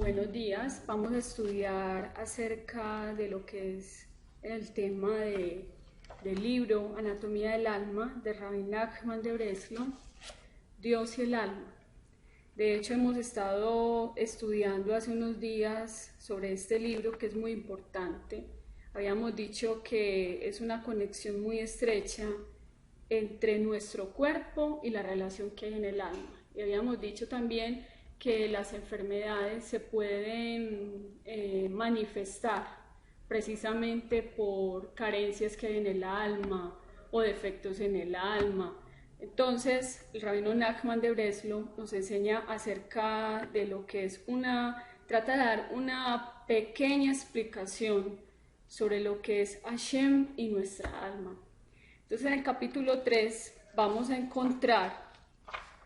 Buenos días, vamos a estudiar acerca de lo que es el tema del libro Anatomía del Alma de Rabbi Nachman de Breslau, Dios y el alma. De hecho, hemos estado estudiando hace unos días sobre este libro que es muy importante. Habíamos dicho que es una conexión muy estrecha entre nuestro cuerpo y la relación que hay en el alma. Y habíamos dicho también que las enfermedades se pueden manifestar precisamente por carencias que hay en el alma o defectos en el alma. Entonces, el rabino Nachman de Breslau nos enseña acerca de lo que es trata de dar una pequeña explicación sobre lo que es Hashem y nuestra alma. Entonces, en el capítulo 3 vamos a encontrar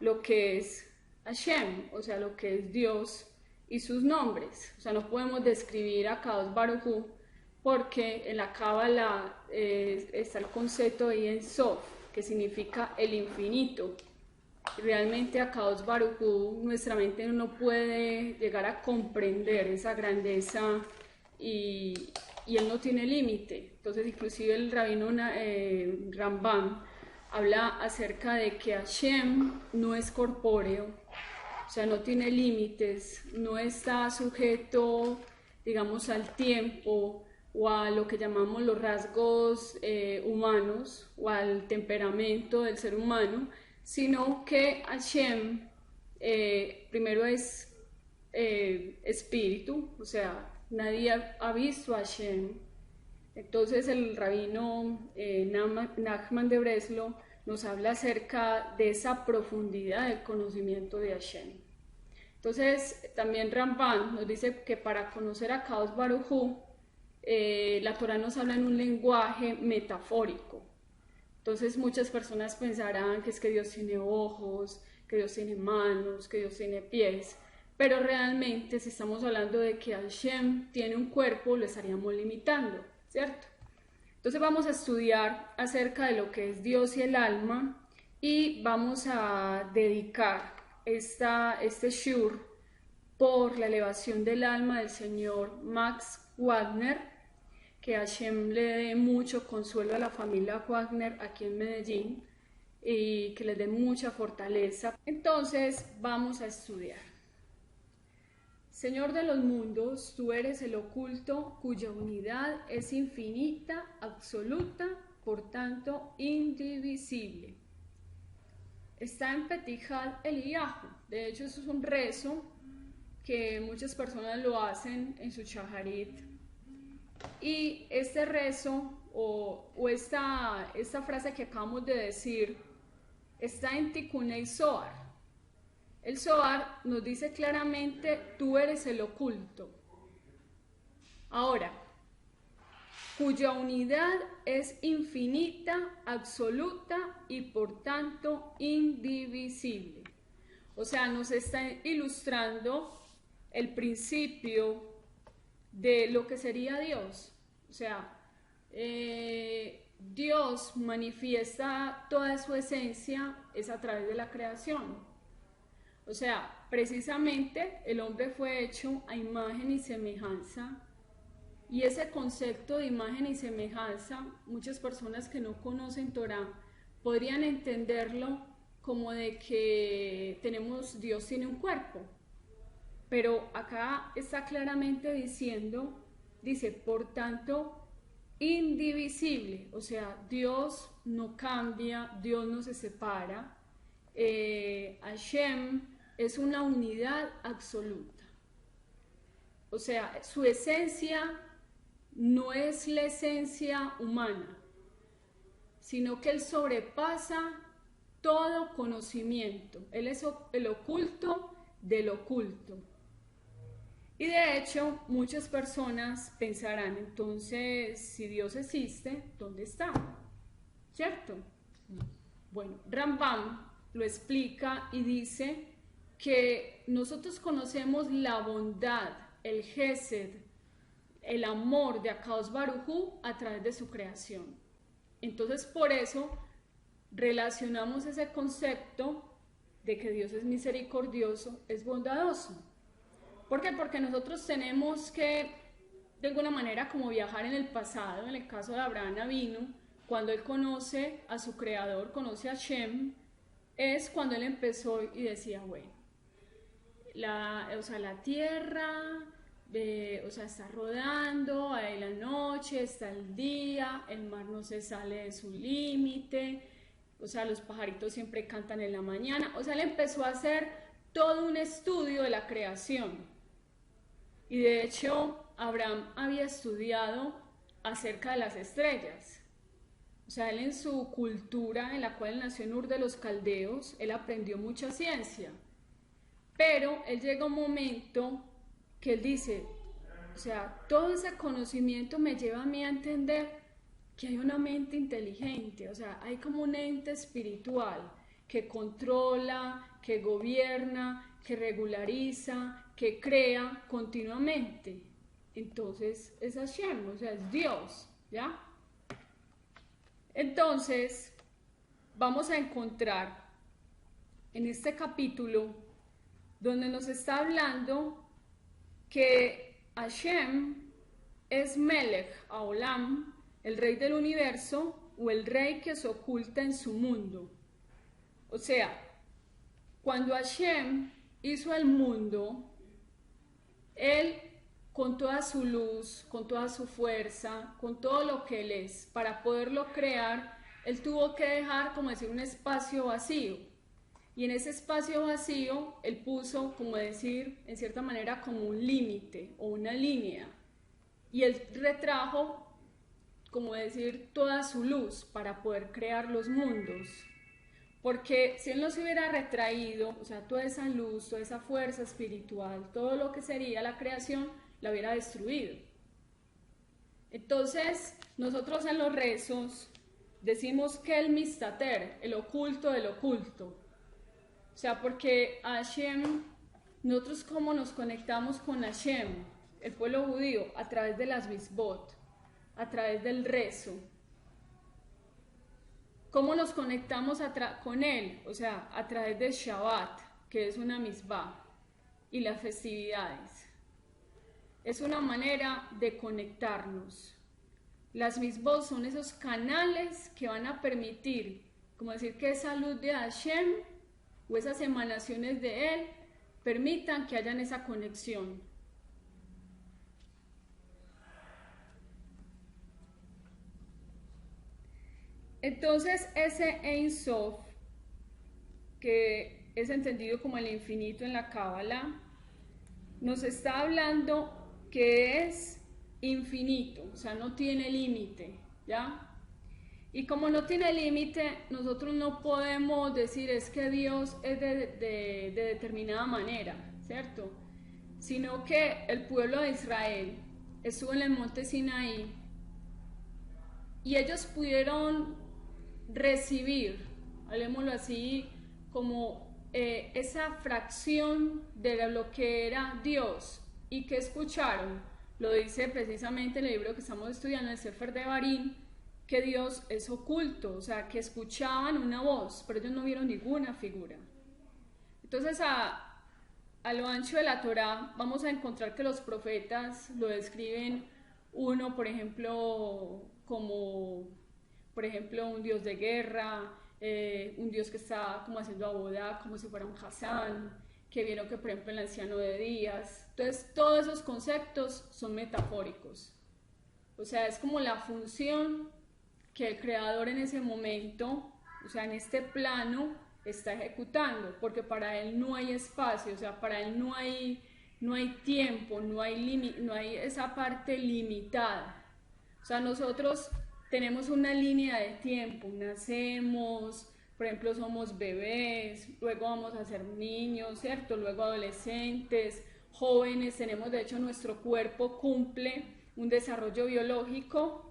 lo que es Hashem, o sea, lo que es Dios y sus nombres. O sea, no podemos describir a Kadosh Baruj Hu porque en la Cábala está el concepto de Ein Sof, que significa el infinito. Realmente a Kadosh Baruj Hu nuestra mente no puede llegar a comprender esa grandeza y él no tiene límite. Entonces, inclusive el rabino Rambam habla acerca de que Hashem no es corpóreo, o sea, no tiene límites, no está sujeto, digamos, al tiempo o a lo que llamamos los rasgos humanos o al temperamento del ser humano, sino que Hashem primero es espíritu, o sea, nadie ha visto a Hashem. Entonces el rabino Nachman de Breslau nos habla acerca de esa profundidad del conocimiento de Hashem. Entonces también Ramban nos dice que para conocer a Kadosh Baruj Hu, la Torah nos habla en un lenguaje metafórico. Entonces muchas personas pensarán que es que Dios tiene ojos, que Dios tiene manos, que Dios tiene pies, pero realmente si estamos hablando de que Hashem tiene un cuerpo, lo estaríamos limitando, ¿cierto? Entonces vamos a estudiar acerca de lo que es Dios y el alma y vamos a dedicar este shur por la elevación del alma del señor Max Wagner, que Hashem le dé mucho consuelo a la familia Wagner aquí en Medellín y que les dé mucha fortaleza. Entonces vamos a estudiar. Señor de los mundos, tú eres el oculto cuya unidad es infinita, absoluta, por tanto indivisible. Está en Petijat Eliyahu. De hecho, eso es un rezo que muchas personas lo hacen en su shaharit. Y este rezo o esta frase que acabamos de decir está en Tikkunei Zohar. El Zohar nos dice claramente, tú eres el oculto. Ahora, cuya unidad es infinita, absoluta y por tanto indivisible. O sea, nos está ilustrando el principio de lo que sería Dios. O sea, Dios manifiesta toda su esencia es a través de la creación. O sea, precisamente el hombre fue hecho a imagen y semejanza, y ese concepto de imagen y semejanza, muchas personas que no conocen Torah podrían entenderlo como de que Dios tiene un cuerpo, pero acá está claramente dice, por tanto, indivisible, o sea, Dios no cambia, Dios no se separa, Hashem es una unidad absoluta. O sea, su esencia no es la esencia humana, sino que él sobrepasa todo conocimiento. Él es el oculto del oculto. Y de hecho, muchas personas pensarán, entonces, si Dios existe, ¿dónde está? ¿Cierto? Bueno, Rambam lo explica y dice que nosotros conocemos la bondad, el Gesed, el amor de Akadosh Baruj Hu a través de su creación. Entonces, por eso relacionamos ese concepto de que Dios es misericordioso, es bondadoso. ¿Por qué? Porque nosotros tenemos que, de alguna manera, como viajar en el pasado. En el caso de Abraham Avinu, cuando él conoce a su creador, conoce a Shem, es cuando él empezó y decía, bueno, la tierra, está rodando, hay la noche, está el día, el mar no se sale de su límite, los pajaritos siempre cantan en la mañana. Él empezó a hacer todo un estudio de la creación. Y de hecho, Abraham había estudiado acerca de las estrellas. Él en su cultura, en la cual él nació en Ur de los Caldeos, él aprendió mucha ciencia. Pero él llega a un momento que él dice, todo ese conocimiento me lleva a mí a entender que hay una mente inteligente, hay como un ente espiritual que controla, que gobierna, que regulariza, que crea continuamente. Entonces es Hashem, es Dios, ¿ya? Entonces vamos a encontrar en este capítulo donde nos está hablando que Hashem es Melech Haolam, el rey del universo, o el rey que se oculta en su mundo. Cuando Hashem hizo el mundo, él, con toda su luz, con toda su fuerza, con todo lo que él es, para poderlo crear, él tuvo que dejar, como decir, un espacio vacío. Y en ese espacio vacío, él puso, como decir, en cierta manera, como un límite o una línea. Y él retrajo, como decir, toda su luz para poder crear los mundos. Porque si él no se hubiera retraído, toda esa luz, toda esa fuerza espiritual, todo lo que sería la creación, la hubiera destruido. Entonces, nosotros en los rezos decimos que el mistater, el oculto del oculto. Porque Hashem, nosotros cómo nos conectamos con Hashem, el pueblo judío, a través de las misbot, a través del rezo. ¿Cómo nos conectamos con él? A través de Shabbat, que es una misbah, y las festividades. Es una manera de conectarnos. Las misbot son esos canales que van a permitir, como decir, que esa luz de Hashem o esas emanaciones de él permitan que hayan esa conexión. Entonces ese Ein Sof, que es entendido como el infinito en la Cábala, nos está hablando que es infinito, no tiene límite, ¿ya? Y como no tiene límite, nosotros no podemos decir es que Dios es de determinada manera, ¿cierto? Sino que el pueblo de Israel estuvo en el monte Sinaí y ellos pudieron recibir, hablemoslo así, como esa fracción de lo que era Dios. ¿Y que escucharon? Lo dice precisamente en el libro que estamos estudiando, el Sefer Devarim, que Dios es oculto, que escuchaban una voz, pero ellos no vieron ninguna figura. Entonces, a lo ancho de la Torá, vamos a encontrar que los profetas lo describen uno, por ejemplo, como, un Dios de guerra, un Dios que está como haciendo abodá, como si fuera un Hasán, que vieron que, por ejemplo, el anciano de Días. Entonces, todos esos conceptos son metafóricos. Es como la función que el creador en ese momento, en este plano, está ejecutando, porque para él no hay espacio, para él no hay tiempo, no hay esa parte limitada. Nosotros tenemos una línea de tiempo, nacemos, por ejemplo, somos bebés, luego vamos a ser niños, ¿cierto? Luego adolescentes, jóvenes, tenemos, de hecho, nuestro cuerpo cumple un desarrollo biológico.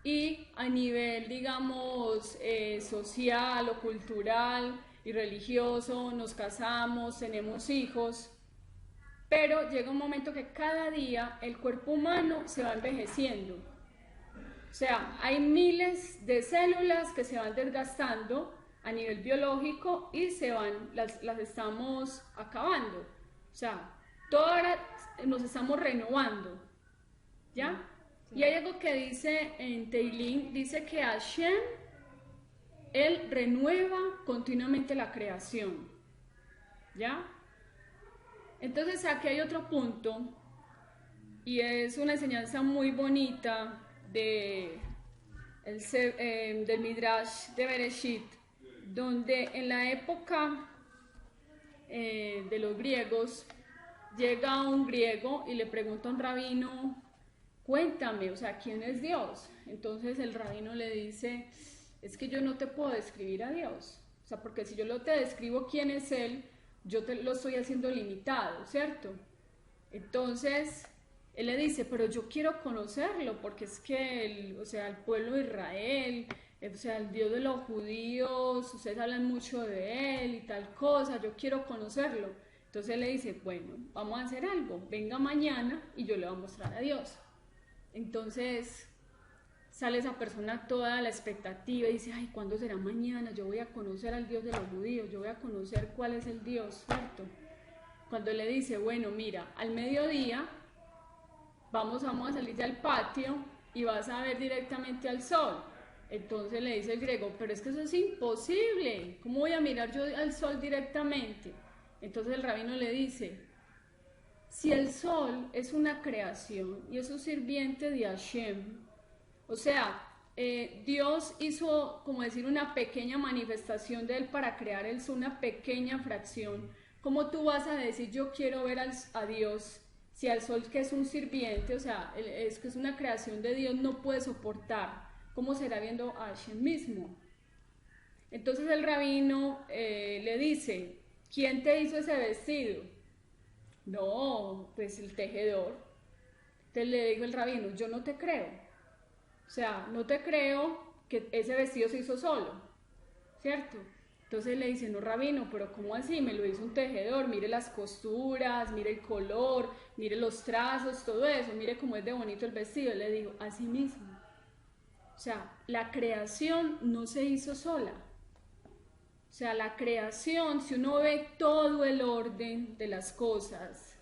Y a nivel, digamos, social o cultural y religioso, nos casamos, tenemos hijos, pero llega un momento que cada día el cuerpo humano se va envejeciendo. Hay miles de células que se van desgastando a nivel biológico y las estamos acabando. todo ahora nos estamos renovando, ¿ya? Sí. Y hay algo que dice en Teilín, dice que Hashem, Él renueva continuamente la creación, ¿ya? Entonces aquí hay otro punto, y es una enseñanza muy bonita del Midrash de Bereshit, donde en la época de los griegos, llega un griego y le pregunta a un rabino, cuéntame, o sea, ¿quién es Dios? Entonces el rabino le dice, es que yo no te puedo describir a Dios, o sea, porque si yo te describo quién es Él, yo te lo estoy haciendo limitado, ¿cierto? Entonces él le dice, pero yo quiero conocerlo, porque es que, o sea, el pueblo de Israel, o sea, el Dios de los judíos, ustedes hablan mucho de Él y tal cosa, yo quiero conocerlo. Entonces él le dice, bueno, vamos a hacer algo, venga mañana y yo le voy a mostrar a Dios. Entonces sale esa persona toda la expectativa y dice, ay, ¿cuándo será mañana? Yo voy a conocer al Dios de los judíos, yo voy a conocer cuál es el Dios, ¿cierto? Cuando le dice, bueno, mira, al mediodía vamos a salir al patio y vas a ver directamente al sol. Entonces le dice el griego, pero es que eso es imposible, ¿cómo voy a mirar yo al sol directamente? Entonces el rabino le dice, si el sol es una creación y es un sirviente de Hashem, o sea, Dios hizo, como decir, una pequeña manifestación de él para crear el sol, una pequeña fracción. ¿Cómo tú vas a decir yo quiero ver a Dios si al sol, que es un sirviente, o sea, es que es una creación de Dios, no puede soportar? ¿Cómo será viendo a Hashem mismo? Entonces el rabino le dice, ¿quién te hizo ese vestido? No, pues el tejedor. Entonces le dijo el rabino, yo no te creo. O sea, no te creo que ese vestido se hizo solo, ¿cierto? Entonces le dice, no, rabino, pero ¿cómo así? Me lo hizo un tejedor, mire las costuras, mire el color, mire los trazos, todo eso, mire cómo es de bonito el vestido. Le digo, así mismo. O sea, la creación no se hizo sola. O sea, la creación, si uno ve todo el orden de las cosas,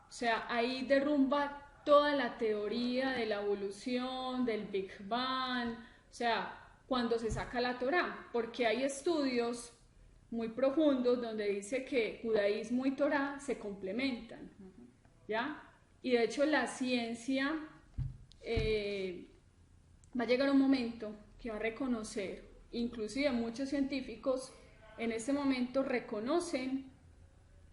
o sea, ahí derrumba toda la teoría de la evolución, del Big Bang, o sea, cuando se saca la Torá, porque hay estudios muy profundos donde dice que judaísmo y Torá se complementan, ¿ya? Y de hecho la ciencia va a llegar un momento que va a reconocer, inclusive muchos científicos en este momento reconocen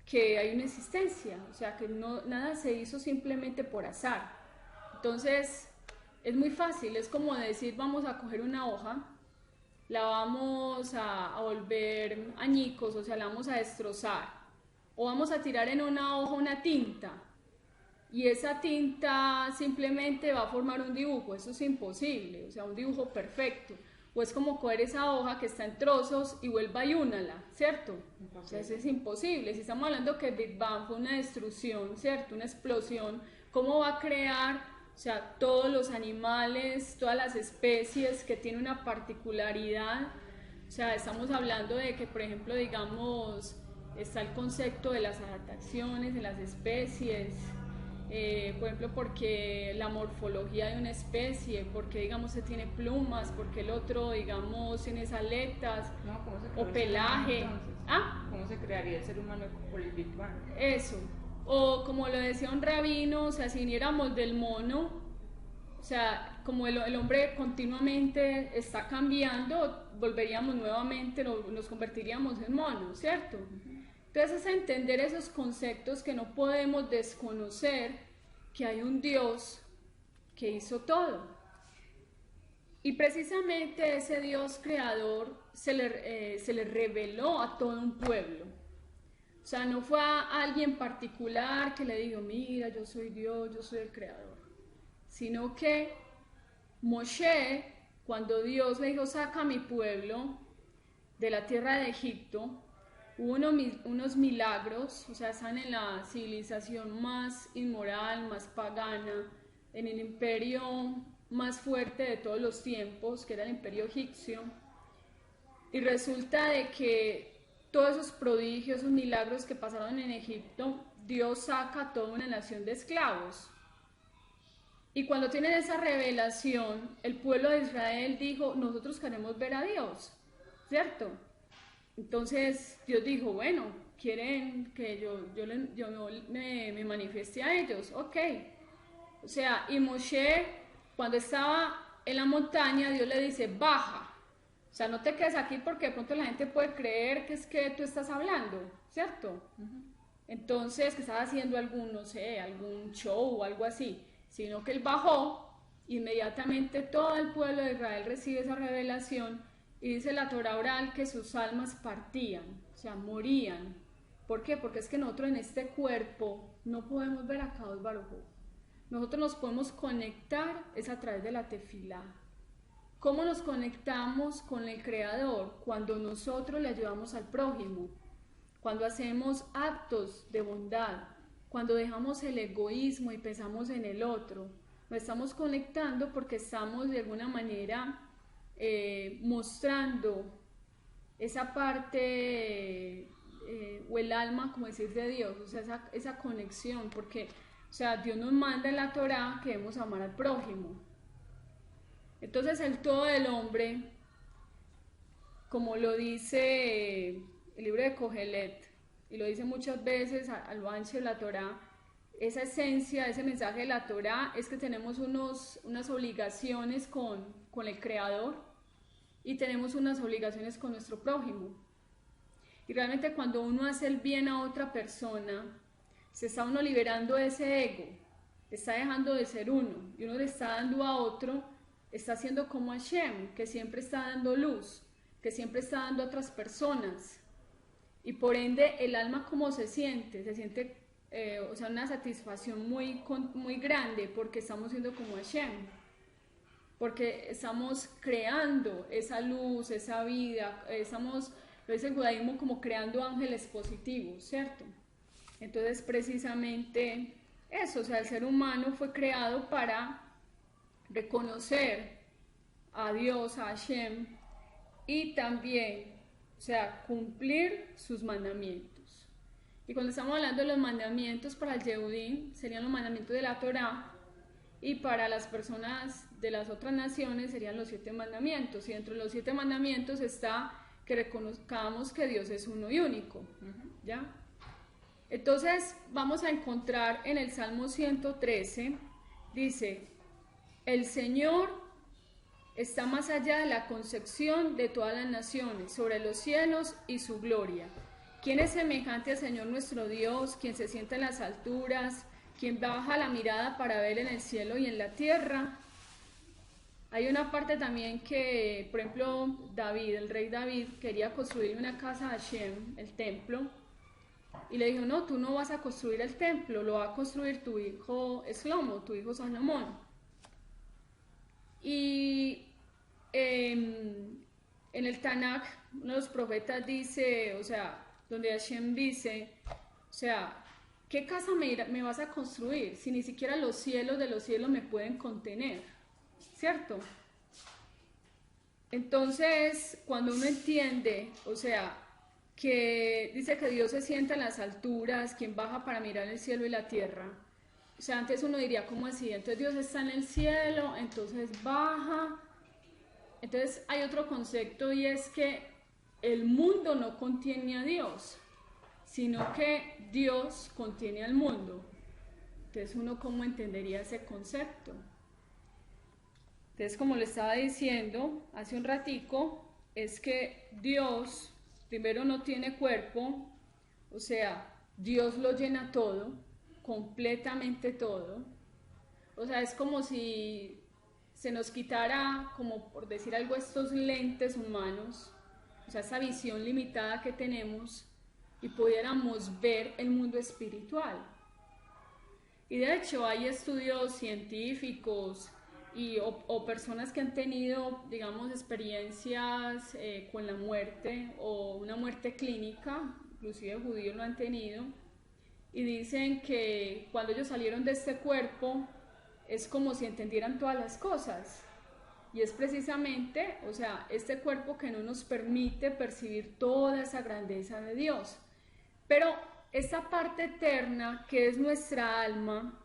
que hay una existencia, o sea, que no, nada se hizo simplemente por azar. Entonces, es muy fácil, es como decir, vamos a coger una hoja, la vamos a volver añicos, o sea, la vamos a destrozar, o vamos a tirar en una hoja una tinta, y esa tinta simplemente va a formar un dibujo. Eso es imposible, o sea, un dibujo perfecto. O es como coger esa hoja que está en trozos y vuelva y únala, ¿cierto? O sea, eso es imposible. Si estamos hablando que el Big Bang fue una destrucción, ¿cierto? Una explosión, ¿cómo va a crear, o sea, todos los animales, todas las especies que tienen una particularidad? O sea, estamos hablando de que, por ejemplo, digamos, está el concepto de las adaptaciones en las especies, por ejemplo, porque la morfología de una especie, porque digamos se tiene plumas, porque el otro digamos tiene aletas, no, o pelaje. ¿Ah? ¿Cómo se crearía el ser humano por el Big Bang? Eso, o como lo decía un rabino, o sea, si viniéramos del mono, o sea, como el hombre continuamente está cambiando, volveríamos nuevamente, nos convertiríamos en monos, ¿cierto? Entonces es entender esos conceptos que no podemos desconocer, que hay un Dios que hizo todo. Y precisamente ese Dios creador se le reveló a todo un pueblo. O sea, no fue a alguien particular que le dijo, mira, yo soy Dios, yo soy el creador. Sino que Moshe, cuando Dios le dijo, saca a mi pueblo de la tierra de Egipto, hubo unos milagros, o sea, están en la civilización más inmoral, más pagana, en el imperio más fuerte de todos los tiempos, que era el imperio egipcio, y resulta de que todos esos prodigios, esos milagros que pasaron en Egipto, Dios saca a toda una nación de esclavos. Y cuando tienen esa revelación, el pueblo de Israel dijo, nosotros queremos ver a Dios, ¿cierto? Entonces Dios dijo, bueno, quieren que yo me manifieste a ellos, ok. O sea, y Moshe, cuando estaba en la montaña, Dios le dice, baja. O sea, no te quedes aquí porque de pronto la gente puede creer que es que tú estás hablando, ¿cierto? Entonces, que estaba haciendo algún, no sé, algún show o algo así, sino que él bajó, inmediatamente todo el pueblo de Israel recibe esa revelación y dice la Torá oral que sus almas partían, o sea, morían. ¿Por qué? Porque es que nosotros en este cuerpo no podemos ver a Kadosh Baruj Hu. Nosotros nos podemos conectar es a través de la tefilá. ¿Cómo nos conectamos con el Creador? Cuando nosotros le ayudamos al prójimo, cuando hacemos actos de bondad, cuando dejamos el egoísmo y pensamos en el otro. Nos estamos conectando porque estamos de alguna manera mostrando esa parte o el alma, como decir, de Dios, o sea, esa conexión, porque, o sea, Dios nos manda en la Torá que debemos amar al prójimo. Entonces el todo del hombre, como lo dice el libro de Kohelet, y lo dice muchas veces al lo ancho de la Torá, esa esencia, ese mensaje de la Torá es que tenemos unas obligaciones con el Creador y tenemos unas obligaciones con nuestro prójimo. Y realmente cuando uno hace el bien a otra persona, se está uno liberando de ese ego, está dejando de ser uno y uno le está dando a otro, está haciendo como Hashem, que siempre está dando luz, que siempre está dando a otras personas. Y por ende el alma como se siente o sea, una satisfacción muy grande porque estamos siendo como Hashem, porque estamos creando esa luz, esa vida, estamos, lo dice el judaísmo, como creando ángeles positivos, ¿cierto? Entonces precisamente eso, o sea, el ser humano fue creado para reconocer a Dios, a Hashem, y también, o sea, cumplir sus mandamientos. Y cuando estamos hablando de los mandamientos para el Yehudim, serían los mandamientos de la Torá, y para las personas de las otras naciones serían los 7 mandamientos. Y dentro de los 7 mandamientos está que reconozcamos que Dios es uno y único, ¿ya? Entonces vamos a encontrar en el Salmo 113, dice, el Señor está más allá de la concepción de todas las naciones, sobre los cielos y su gloria. ¿Quién es semejante al Señor nuestro Dios, quien se sienta en las alturas, quien baja la mirada para ver en el cielo y en la tierra? Hay una parte también que, por ejemplo, David, el rey David, quería construir una casa a Hashem, el templo, y le dijo, no, tú no vas a construir el templo, lo va a construir tu hijo Shlomo, tu hijo Salomón. Y en el Tanakh, uno de los profetas dice, o sea, donde Hashem dice, o sea, ¿qué casa me vas a construir si ni siquiera los cielos de los cielos me pueden contener? ¿Cierto? Entonces, cuando uno entiende, o sea, que dice que Dios se sienta en las alturas, quien baja para mirar el cielo y la tierra. O sea, antes uno diría, ¿cómo así? Entonces Dios está en el cielo, entonces baja. Entonces hay otro concepto y es que el mundo no contiene a Dios, sino que Dios contiene al mundo. Entonces uno, ¿cómo entendería ese concepto? Entonces, como le estaba diciendo hace un ratico, es que Dios primero no tiene cuerpo, o sea, Dios lo llena todo, completamente todo. O sea, es como si se nos quitara, como por decir algo, estos lentes humanos, o sea, esa visión limitada que tenemos, y pudiéramos ver el mundo espiritual. Y de hecho hay estudios científicos o personas que han tenido, digamos, experiencias con la muerte o una muerte clínica, inclusive judíos lo han tenido, y dicen que cuando ellos salieron de este cuerpo es como si entendieran todas las cosas, y es precisamente, o sea, este cuerpo que no nos permite percibir toda esa grandeza de Dios. Pero esa parte eterna que es nuestra alma,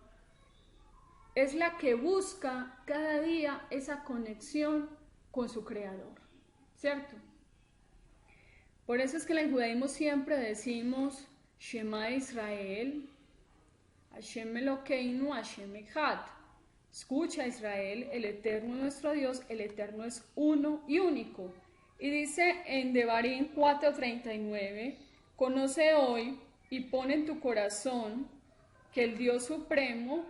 es la que busca cada día esa conexión con su creador, ¿cierto? Por eso es que en el judaísmo siempre decimos Shema Israel, Hashem Elokeinu, Hashem Echad. Escucha Israel, el eterno nuestro Dios, el eterno es uno y único. Y dice en Devarim 4:39, conoce hoy y pon en tu corazón que el Dios supremo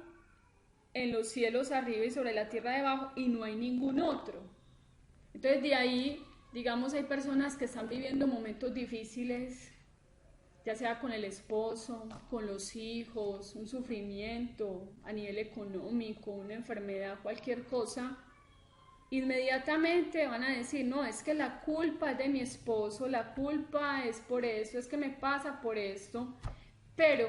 en los cielos arriba y sobre la tierra debajo, y no hay ningún otro. Entonces de ahí, digamos, hay personas que están viviendo momentos difíciles, ya sea con el esposo, con los hijos, un sufrimiento a nivel económico, una enfermedad, cualquier cosa, inmediatamente van a decir, no, es que la culpa es de mi esposo, la culpa es por esto, es que me pasa por esto. Pero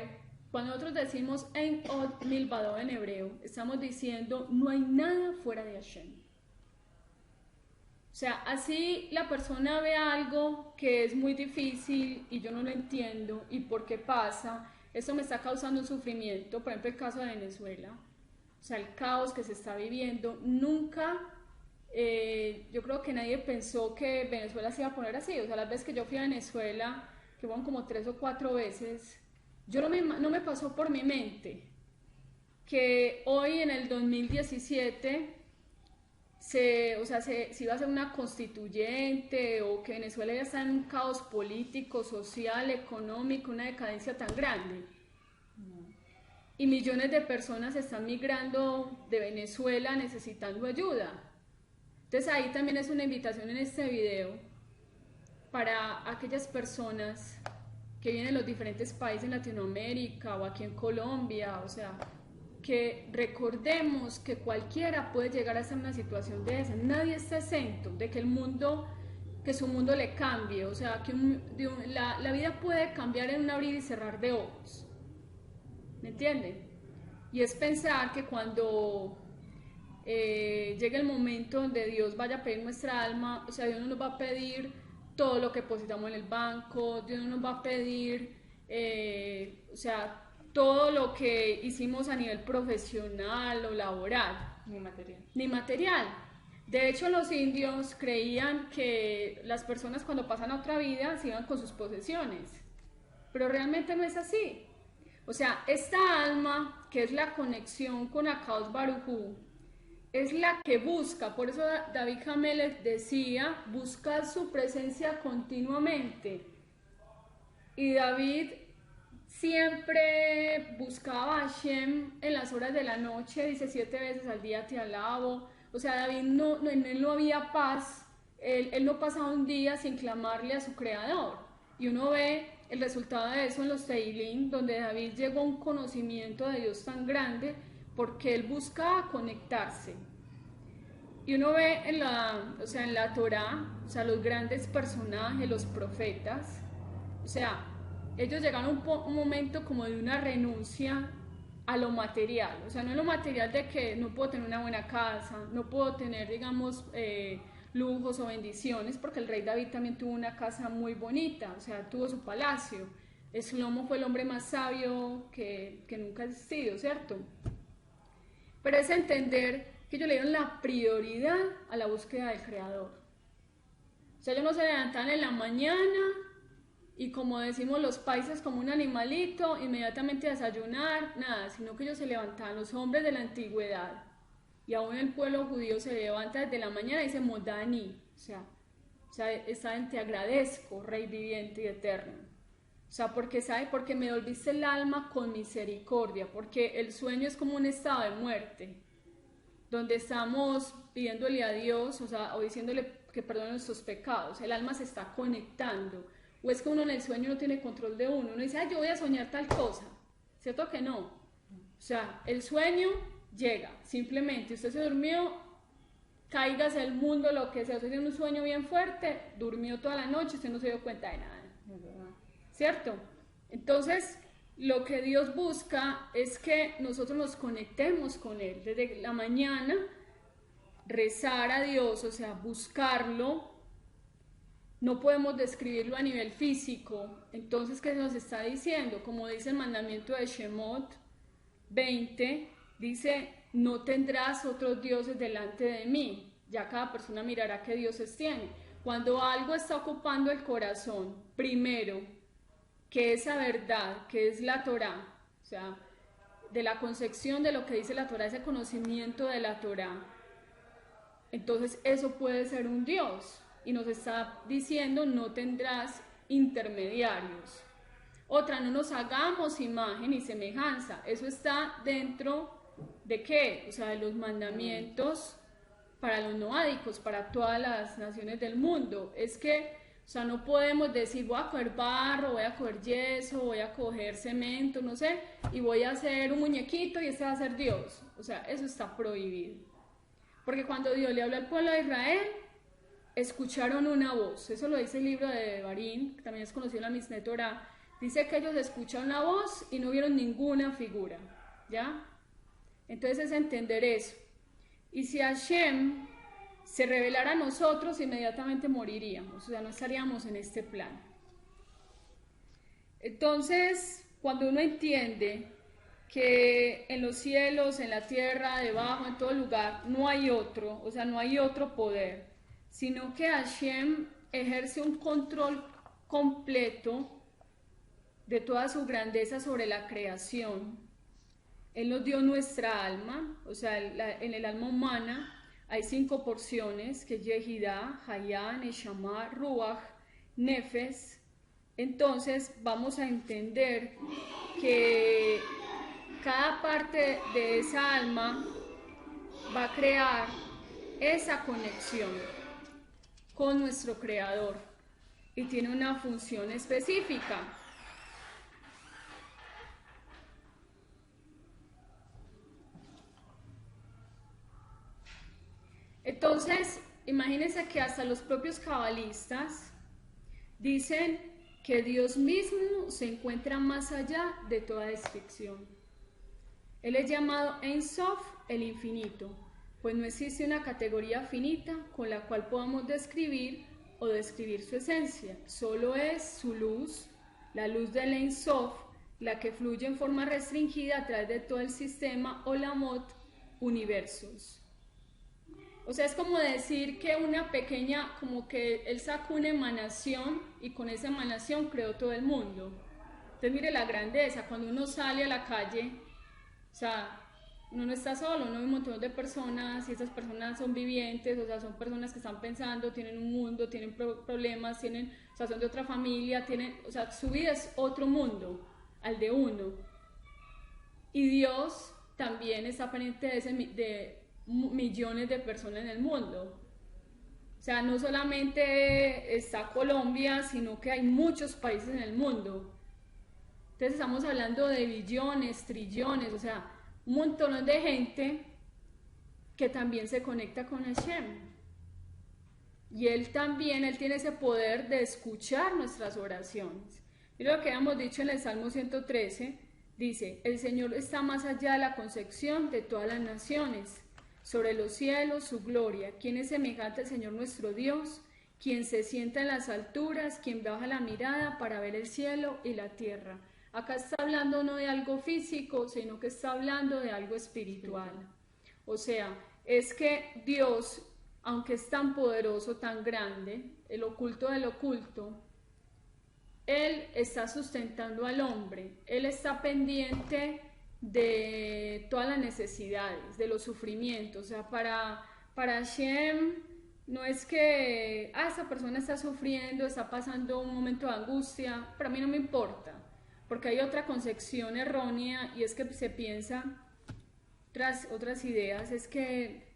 cuando nosotros decimos en Od Milvado en hebreo, estamos diciendo, no hay nada fuera de Hashem. O sea, así la persona ve algo que es muy difícil y yo no lo entiendo y por qué pasa, eso me está causando un sufrimiento, por ejemplo el caso de Venezuela, o sea, el caos que se está viviendo, nunca, yo creo que nadie pensó que Venezuela se iba a poner así, o sea, las veces que yo fui a Venezuela, que fueron como 3 o 4 veces, yo no me pasó por mi mente que hoy en el 2017 se iba a hacer una constituyente o que Venezuela ya está en un caos político, social, económico, una decadencia tan grande. Y millones de personas están migrando de Venezuela necesitando ayuda. Entonces ahí también es una invitación en este video para aquellas personas que vienen de los diferentes países en Latinoamérica o aquí en Colombia, o sea, que recordemos que cualquiera puede llegar a estar en una situación de esa, nadie está exento de que el mundo, que su mundo le cambie, o sea, que la vida puede cambiar en un abrir y cerrar de ojos, ¿me entienden? Y es pensar que cuando llegue el momento donde Dios vaya a pedir nuestra alma, o sea, Dios no nos va a pedir todo lo que depositamos en el banco, Dios no nos va a pedir, o sea, todo lo que hicimos a nivel profesional o laboral. Ni material. Ni material. De hecho, los indios creían que las personas cuando pasan a otra vida se iban con sus posesiones, pero realmente no es así. O sea, esta alma, que es la conexión con Akadosh Baruj Hu, es la que busca, por eso David Hamelech decía, buscar su presencia continuamente. Y David siempre buscaba a Hashem en las horas de la noche, dice 7 veces al día te alabo. O sea, David en él no había paz, él no pasaba un día sin clamarle a su creador. Y uno ve el resultado de eso en los Teilín, donde David llegó a un conocimiento de Dios tan grande porque él buscaba conectarse. Y uno ve en la Torá, o sea, los grandes personajes, los profetas, o sea, ellos llegaron a un momento como de una renuncia a lo material, o sea, no es lo material de que no puedo tener una buena casa, no puedo tener, digamos, lujos o bendiciones, porque el rey David también tuvo una casa muy bonita, o sea, tuvo su palacio. Shlomo fue el hombre más sabio que nunca ha existido, ¿cierto? Pero es entender que ellos le dieron la prioridad a la búsqueda del Creador. O sea, ellos no se levantaban en la mañana y, como decimos los paisas, como un animalito, inmediatamente a desayunar, nada, sino que ellos se levantaban, los hombres de la antigüedad, y aún el pueblo judío se levanta desde la mañana y dice Modani, o sea, te agradezco, Rey viviente y eterno. O sea, porque me volviste el alma con misericordia, porque el sueño es como un estado de muerte, donde estamos pidiéndole a Dios, o diciéndole que perdone nuestros pecados, el alma se está conectando. O es que uno en el sueño no tiene control de uno dice, yo voy a soñar tal cosa, ¿cierto que no? O sea, el sueño llega, simplemente usted se durmió, cáigase el mundo, lo que sea, usted tiene un sueño bien fuerte, durmió toda la noche, usted no se dio cuenta de nada, ¿cierto? Entonces, lo que Dios busca es que nosotros nos conectemos con Él, desde la mañana, rezar a Dios, o sea, buscarlo, no podemos describirlo a nivel físico. Entonces, ¿qué nos está diciendo? Como dice el mandamiento de Shemot 20, dice, no tendrás otros dioses delante de mí. Ya cada persona mirará qué dioses tiene. Cuando algo está ocupando el corazón, primero, que esa verdad, que es la Torá, o sea, de la concepción de lo que dice la Torá, ese conocimiento de la Torá, entonces eso puede ser un Dios. Y nos está diciendo, no tendrás intermediarios. Otra, no nos hagamos imagen y semejanza. Eso está dentro de ¿qué? O sea, de los mandamientos para los noádicos, para todas las naciones del mundo. Es que, o sea, no podemos decir, voy a coger barro, voy a coger yeso, voy a coger cemento, no sé, y voy a hacer un muñequito y este va a ser Dios. O sea, eso está prohibido. Porque cuando Dios le habló al pueblo de Israel, escucharon una voz. Eso lo dice el libro de Barín, que también es conocido en la Mishneh Torah. Dice que ellos escucharon la voz y no vieron ninguna figura, ¿ya? Entonces es entender eso. Y si Hashem se revelara a nosotros, inmediatamente moriríamos, o sea, no estaríamos en este plan. Entonces, cuando uno entiende que en los cielos, en la tierra, debajo, en todo lugar, no hay otro, o sea, no hay otro poder, sino que Hashem ejerce un control completo de toda su grandeza sobre la creación. Él nos dio nuestra alma, o sea, en el alma humana hay 5 porciones, que es Yehidah, Hayah, Neshama, Ruach, Nefes. Entonces vamos a entender que cada parte de esa alma va a crear esa conexión con nuestro Creador y tiene una función específica. Entonces, imagínense que hasta los propios cabalistas dicen que Dios mismo se encuentra más allá de toda descripción. Él es llamado Ein Sof, el infinito, pues no existe una categoría finita con la cual podamos describir o describir su esencia. Solo es su luz, la luz del Ein Sof, la que fluye en forma restringida a través de todo el sistema Olamot, universos. O sea, es como decir que una pequeña, como que él sacó una emanación y con esa emanación creó todo el mundo. Entonces mire la grandeza, cuando uno sale a la calle, o sea, uno no está solo, uno ve un montón de personas y esas personas son vivientes, o sea, son personas que están pensando, tienen un mundo, tienen problemas, tienen, o sea, son de otra familia, tienen, o sea, su vida es otro mundo al de uno. Y Dios también está pendiente de millones de personas en el mundo. O sea, no solamente está Colombia, sino que hay muchos países en el mundo. Entonces estamos hablando de billones, trillones, o sea, un montón de gente que también se conecta con Hashem. Y él también, él tiene ese poder de escuchar nuestras oraciones. Y lo que habíamos dicho en el Salmo 113, dice, el Señor está más allá de la concepción de todas las naciones. Sobre los cielos su gloria, quien es semejante al Señor nuestro Dios, quien se sienta en las alturas, quien baja la mirada para ver el cielo y la tierra. Acá está hablando no de algo físico, sino que está hablando de algo espiritual. O sea, es que Dios, aunque es tan poderoso, tan grande, el oculto del oculto, Él está sustentando al hombre, Él está pendiente de todas las necesidades, de los sufrimientos. O sea, para Hashem no es que esa persona está sufriendo, está pasando un momento de angustia, pero a mí no me importa, porque hay otra concepción errónea y es que se piensa tras otras ideas, es que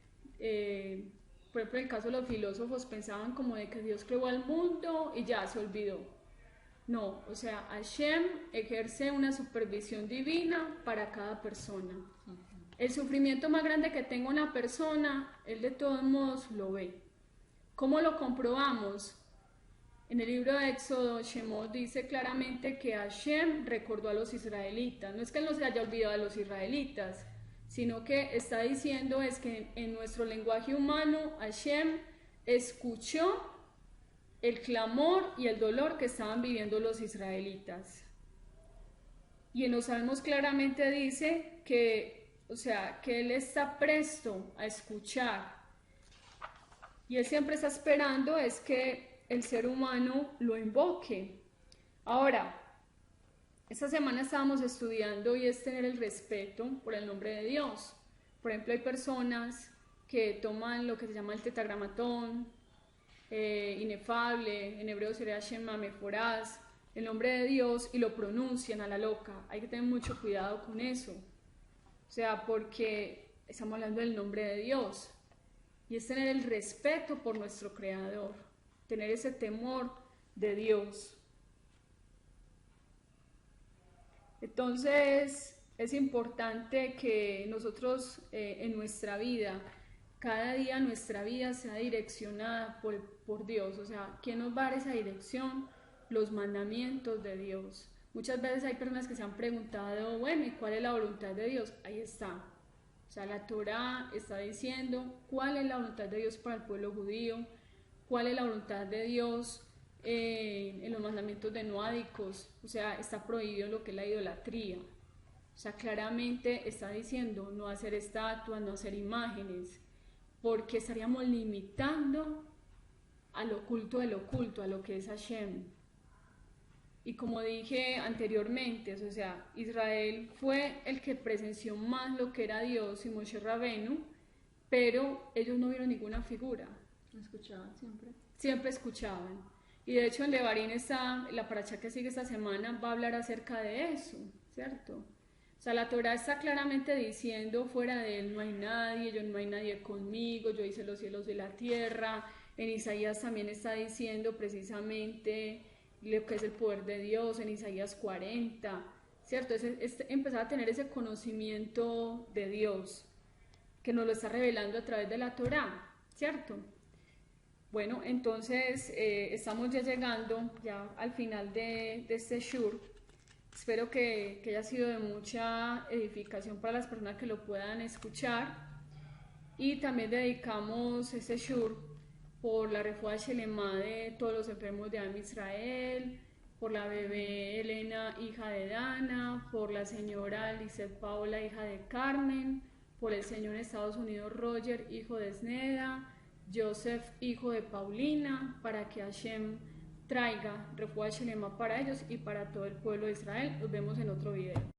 por ejemplo en el caso de los filósofos pensaban como de que Dios creó al mundo y ya se olvidó. No, o sea, Hashem ejerce una supervisión divina para cada persona. El sufrimiento más grande que tenga una persona, él de todos modos lo ve. ¿Cómo lo comprobamos? En el libro de Éxodo, Shemot dice claramente que Hashem recordó a los israelitas. No es que él no se haya olvidado de los israelitas, sino que está diciendo es que en nuestro lenguaje humano, Hashem escuchó el clamor y el dolor que estaban viviendo los israelitas. Y en los Salmos claramente dice que, o sea, que Él está presto a escuchar. Y Él siempre está esperando es que el ser humano lo invoque. Ahora, esta semana estábamos estudiando y es tener el respeto por el nombre de Dios. Por ejemplo, hay personas que toman lo que se llama el tetragramatón, inefable, en hebreo sería Shem Meforaz, el nombre de Dios, y lo pronuncian a la loca. Hay que tener mucho cuidado con eso. O sea, porque estamos hablando del nombre de Dios. Y es tener el respeto por nuestro Creador, tener ese temor de Dios. Entonces, es importante que nosotros en nuestra vida, cada día nuestra vida sea direccionada por Dios. O sea, ¿quién nos va a dar esa dirección? Los mandamientos de Dios. Muchas veces hay personas que se han preguntado, bueno, ¿y cuál es la voluntad de Dios? Ahí está. O sea, la Torá está diciendo cuál es la voluntad de Dios para el pueblo judío, cuál es la voluntad de Dios en los mandamientos de noádicos. O sea, está prohibido lo que es la idolatría. O sea, claramente está diciendo no hacer estatuas, no hacer imágenes, porque estaríamos limitando al oculto del oculto, a lo que es Hashem. Y como dije anteriormente, o sea, Israel fue el que presenció más lo que era Dios y Moshe Rabenu, pero ellos no vieron ninguna figura. ¿Lo escuchaban siempre? Siempre escuchaban. Y de hecho en Levarín la paracha que sigue esta semana va a hablar acerca de eso, ¿cierto? O sea, la Torá está claramente diciendo, fuera de él no hay nadie, yo no hay nadie conmigo, yo hice los cielos y la tierra. En Isaías también está diciendo precisamente lo que es el poder de Dios, en Isaías 40, ¿cierto? Empezar a tener ese conocimiento de Dios, que nos lo está revelando a través de la Torá, ¿cierto? Bueno, entonces estamos ya llegando ya al final de este shur. Espero que haya sido de mucha edificación para las personas que lo puedan escuchar. Y también dedicamos este shur por la refuá Shelema de todos los enfermos de Am Israel, por la bebé Elena, hija de Dana, por la señora Lizeth Paola, hija de Carmen, por el señor en Estados Unidos Roger, hijo de Sneda, Joseph, hijo de Paulina, para que Hashem traiga refuá Shelema para ellos y para todo el pueblo de Israel. Nos vemos en otro video.